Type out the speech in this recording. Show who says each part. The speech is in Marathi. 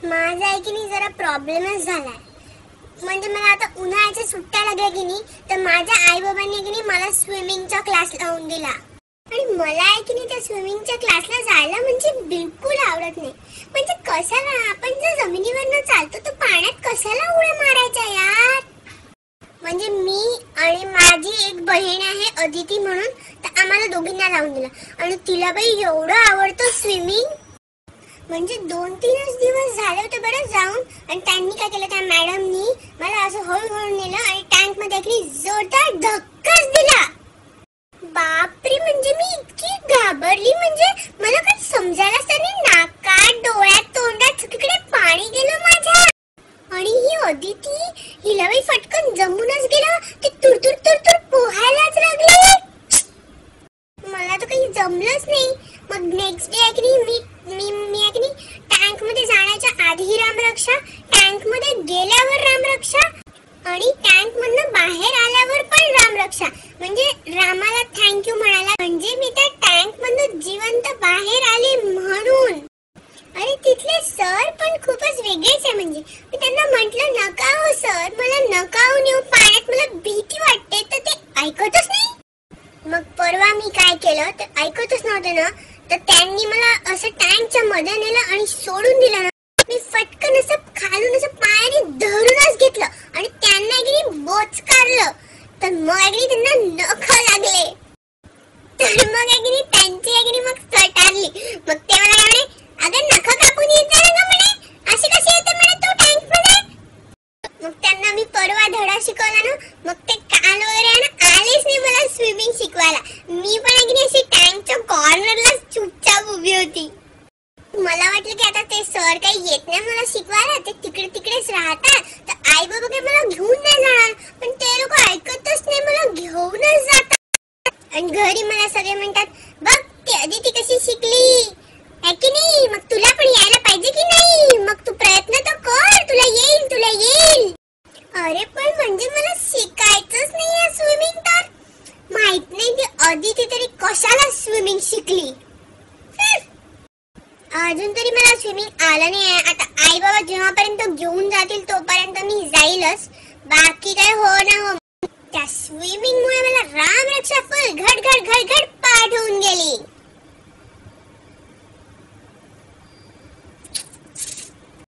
Speaker 1: माझा आहे की नाही जरा प्रॉब्लेमच झालाय. म्हणजे मला आता उन्हाळ्याच्या सुट्ट्या लागल्या की नाही, तर माझ्या आई बाबांनी की नाही मला स्विमिंगचा क्लास लावून दिला. आणि मला आहे की नाही त्या स्विमिंगच्या क्लासला जायला म्हणजे बिलकुल आवडत नाही. म्हणजे कशाला आपण जर जमिनीवरनं चालतो तर पाण्यात कशाला उड्या मारायच्या यार. म्हणजे मी आणि माझी एक बहीण आहे अदिती म्हणून, तर आम्हाला दोघींना लावून दिला. आणि तिला बाई एवढं आवडतं स्विमिंग. म्हणजे 2-3 दिवस झाले होते बरं जाऊन. आणि त्यांनी काय केलं, त्या मॅडमनी मला असं हळूहळू नेलं आणि टँक मध्ये एक जोरदार धक्काच दिला. बापरे, म्हणजे मी इतकी घाबरली, म्हणजे मला काही समजायलाच नाही. नाकात डोळ्यात तोंडात सगळीकडे पाणी गेलं माझ्या. आणि ही अदिती, हिला बाई फटकन जमूनच गेलं. ते तुरतुर तुरतुर पोहायलाच लागले. मला तर काही जमलंच नाही. मग नेक्स्ट डे आहे मी टँक मध्ये जाण्याच्या आधी रामरक्षा, टँक मध्ये गेल्यावर रामरक्षा आणि टँक मधनं बाहेर आल्यावर पण रामरक्षा. म्हणजे रामाला थँक्यू म्हणाला, म्हणजे मी त्या टँक मधनं जिवंत बाहेर आले म्हणून. आणि तिथले सर पण खूपच वेगळेच आहे. म्हणजे मी त्यांना म्हटलं, नका हो सर, मला नका हो नेऊ पाण्यात, मला भीती वाटते. तर ते ऐकतच नाही. मग परवा मी काय केलं, तर ऐकतच नव्हते ना, तर त्यांनी मला असं टँकच्या मध्ये नेलं आणि सोडून दिलं ना. मी फटकन असं खालून असं पायाने धरूनच घेतलं आणि त्यांना एकरी बोचकारलं. तर मग एकरी त्यांना नख लागले. तर मग एकरी त्यांची एकरी मग सटारली. मग ते मला म्हणे, अगं नख कापून येत जा ना म्हणे, अशी कशी येते म्हणे तू टँक मध्ये. मग त्यांना मी परवा धडा शिकवला ना, मग ते काल वगैरे आलेच नाही मला स्विमिंग शिकवायला. मी पण एकरी अशी टँकच्या कॉर्नरला चुपचाप उभी होती. मला वाटलं की आता ते सर काही येत नाही मला शिकवायला, ते तिकडेच राहतात, तर आई बाबा काही मला घेऊन नाही जाणार. पण ते लोक ऐकतच नाही, मला घेऊनच जातात. आणि घरी मला सगळे म्हणतात, बघ ती अदिती कशी शिकली है की नाही, मग तुला पण यायला पाहिजे की नाही, मग तू प्रयत्न तर कर, तुला येईल. अरे पण म्हणजे मला शिकायचंच नाहीये स्विमिंग. तर माहित नाही ती अदिती तरी कशाला स्विमिंग शिकली. अजून तरी मला स्विमिंग आलं नाही आहे. आता आई बाबा जेव्हापर्यंत घेऊन जातील तोपर्यंत मी जाईलच, बाकी काय हो ना हो. त्या स्विमिंग मुळे मला रामरक्षा फुल घड पाठ होऊन गेली.